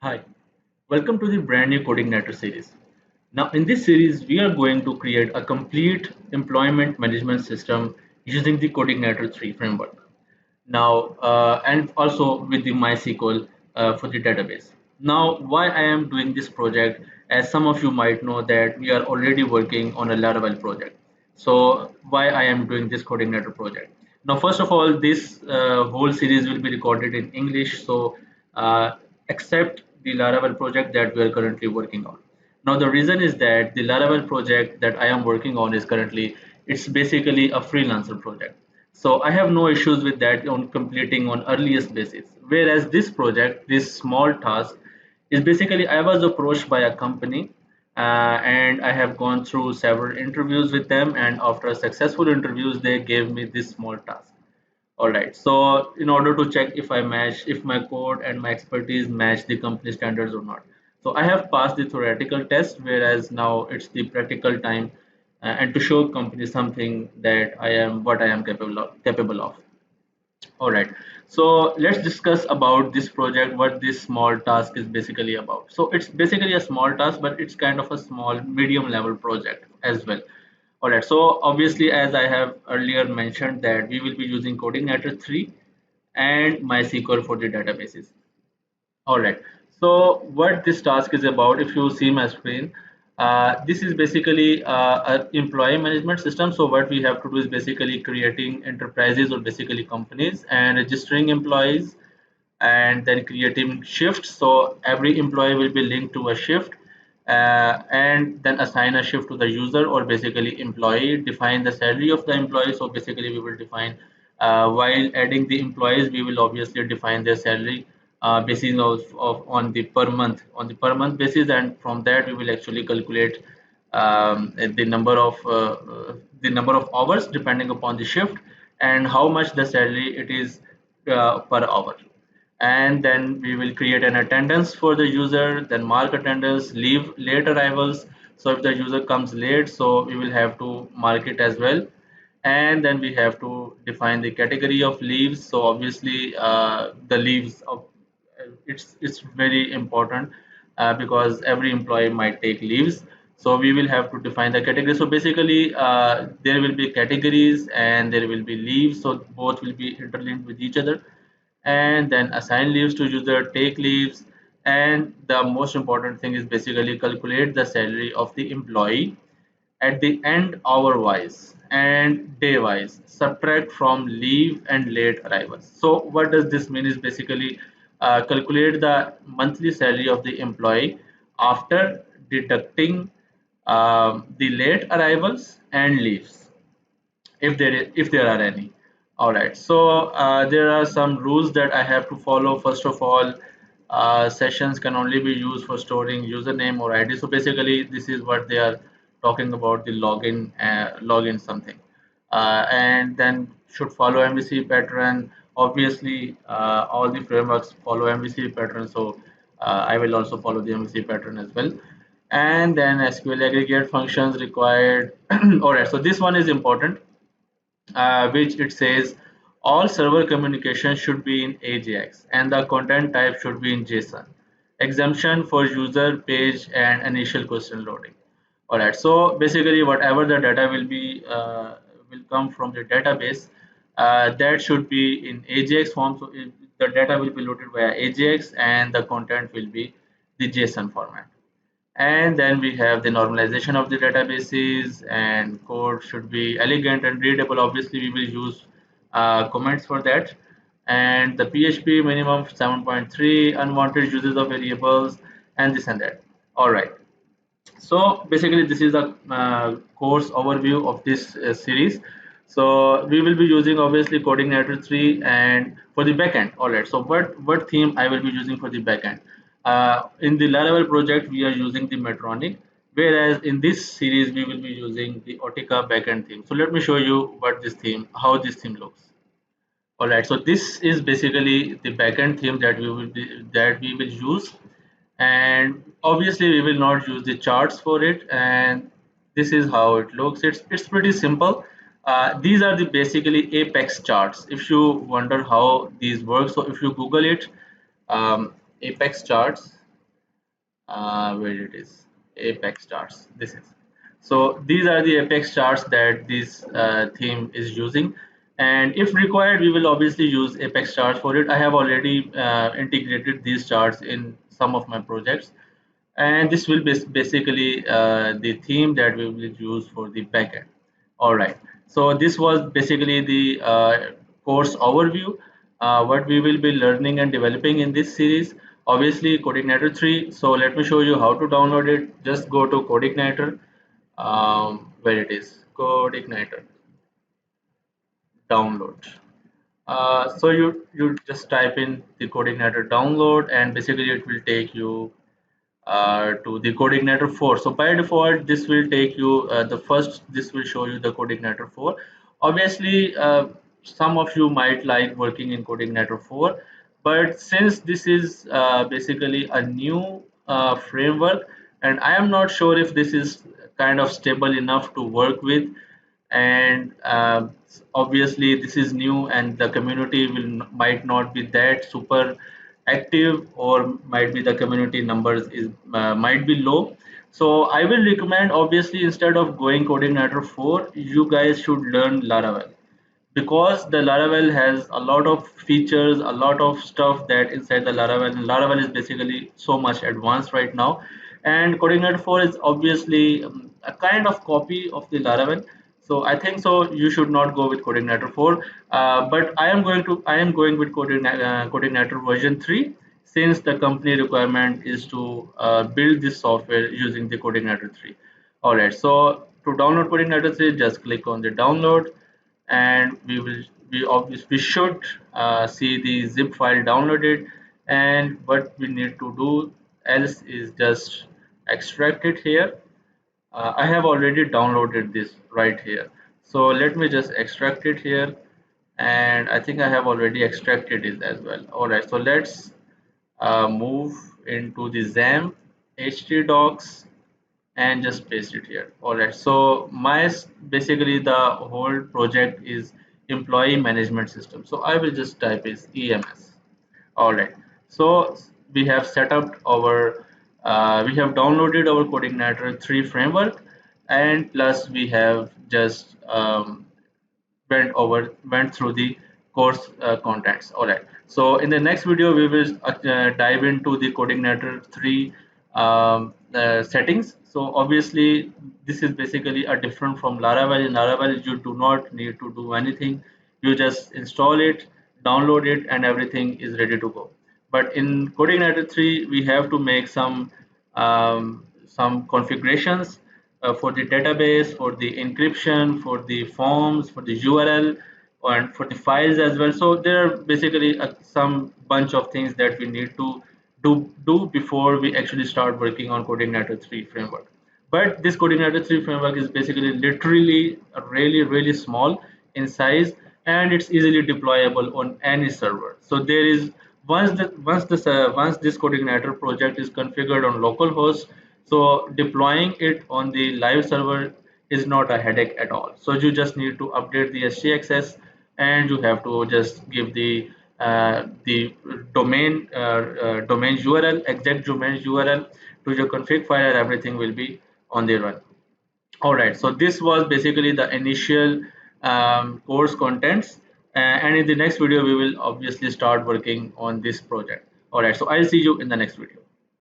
Hi, welcome to the brand new Codeigniter series. Now, in this series, we are going to create a complete employment management system using the Codeigniter 3 framework. And also with the MySQL for the database. Now, why I am doing this project, as some of you might know that we are already working on a Laravel project. So, why I am doing this Codeigniter project? Now, first of all, this whole series will be recorded in English. So, uh, except the Laravel project that we are currently working on. Now, the reason is that the Laravel project that I am working on is currently, it's basically a freelancer project. So I have no issues with that on completing on earliest basis. Whereas this project, this small task, is basically I was approached by a company and I have gone through several interviews with them, and after successful interviews, they gave me this small task. All right. So in order to check if I match, if my code and my expertise match the company standards or not. So I have passed the theoretical test, whereas now it's the practical time, and to show company something that I am what I am capable of. All right. So let's discuss about this project, what this small task is basically about. So it's basically a small task, but it's kind of a small medium level project as well. All right. So obviously, as I have earlier mentioned that we will be using Codeigniter 3 and MySQL for the databases. All right. So what this task is about, if you see my screen, this is basically an employee management system. So what we have to do is basically creating enterprises or basically companies and registering employees and then creating shifts. So every employee will be linked to a shift and then assign a shift to the user or basically employee, define the salary of the employee. So basically we will define while adding the employees, we will obviously define their salary basis of on the per month basis, and from that we will actually calculate the number of hours depending upon the shift and how much the salary it is per hour. And then we will create an attendance for the user, then mark attendance, leave late arrivals. So if the user comes late, so we will have to mark it as well. And then we have to define the category of leaves. So obviously the leaves of it's very important because every employee might take leaves. So we will have to define the category. So basically there will be categories and there will be leaves, so both will be interlinked with each other. And then assign leaves to user, take leaves, and the most important thing is basically calculate the salary of the employee at the end hour wise and day wise, subtract from leave and late arrivals. So what does this mean is basically calculate the monthly salary of the employee after deducting the late arrivals and leaves, if there are any. All right. So there are some rules that I have to follow. First of all, sessions can only be used for storing username or ID. So basically, this is what they are talking about, the login something, and then should follow MVC pattern. Obviously, all the frameworks follow MVC pattern, so I will also follow the MVC pattern as well. And then SQL aggregate functions required. All right. So this one is important, which it says all server communication should be in AJAX and the content type should be in JSON. Exemption for user page and initial question loading. All right. So basically, whatever the data will come from the database, that should be in AJAX form. So the data will be loaded via AJAX and the content will be the JSON format. And then we have the normalization of the databases, and code should be elegant and readable. Obviously we will use comments for that. And the PHP minimum 7.3, unwanted uses of variables, and this and that. All right. So basically this is a course overview of this series. So we will be using obviously Codeigniter 3 and for the backend. All right. So what theme I will be using for the backend? In the Laravel project we are using the Metronic, whereas in this series we will be using the Autica backend theme. So let me show you how this theme looks. All right, so this is basically the backend theme that we will use, and obviously we will not use the charts for it. And this is how it looks. It's pretty simple. These are the basically Apex charts. If you wonder how these work, so if you Google it, Apex charts. where it is, apex charts. This is, so these are the apex charts that this theme is using, and if required we will obviously use apex charts for it. I have already integrated these charts in some of my projects, and this will be basically the theme that we will use for the backend. All right, so this was basically the course overview, what we will be learning and developing in this series. Obviously Codeigniter 3, so let me show you how to download it. Just go to Codeigniter, where it is, Codeigniter download. So you just type in the Codeigniter download, and basically it will take you to the Codeigniter 4. So by default, this will take you the first. This will show you the Codeigniter 4. Obviously, some of you might like working in Codeigniter 4, but since this is basically a new framework, and I am not sure if this is kind of stable enough to work with, and obviously this is new and the community might not be that super active, or might be the community numbers is might be low. So I will recommend, obviously, instead of going Codeigniter 4, you guys should learn Laravel, because the Laravel has a lot of features, a lot of stuff that inside the Laravel. And Laravel is basically so much advanced right now, and Codeigniter 4 is obviously a kind of copy of the Laravel. So I think so you should not go with Codeigniter 4, but I am going with Codeigniter version 3, since the company requirement is to build this software using the Codeigniter 3. All right, so to download Codeigniter 3, just click on the download, and we should see the zip file downloaded. And what we need to do else is just extract it here. I have already downloaded this right here, so let me just extract it here, and I think I have already extracted it as well. All right, so let's move into the XAMPP htdocs and just paste it here. All right, so basically the whole project is employee management system, so I will just type is EMS. All right, so we have set up our we have downloaded our Codeigniter 3 framework, and plus we have just went through the course contents. All right, so in the next video we will dive into the Codeigniter 3 settings. So obviously this is basically a different from Laravel. In Laravel you do not need to do anything, you just install it, download it, and everything is ready to go. But in Codeigniter 3 we have to make some configurations for the database, for the encryption, for the forms, for the URL, and for the files as well. So there are basically some bunch of things that we need to do before we actually start working on Codeigniter 3 framework. But this Codeigniter 3 framework is basically literally really small in size, and it's easily deployable on any server. So there is, once this Codeigniter project is configured on localhost, so deploying it on the live server is not a headache at all. So you just need to update the htaccess, and you have to just give the domain URL, exact domain URL to your config file, and everything will be on the run. All right, so this was basically the initial course contents, and in the next video we will obviously start working on this project. All right, so I'll see you in the next video.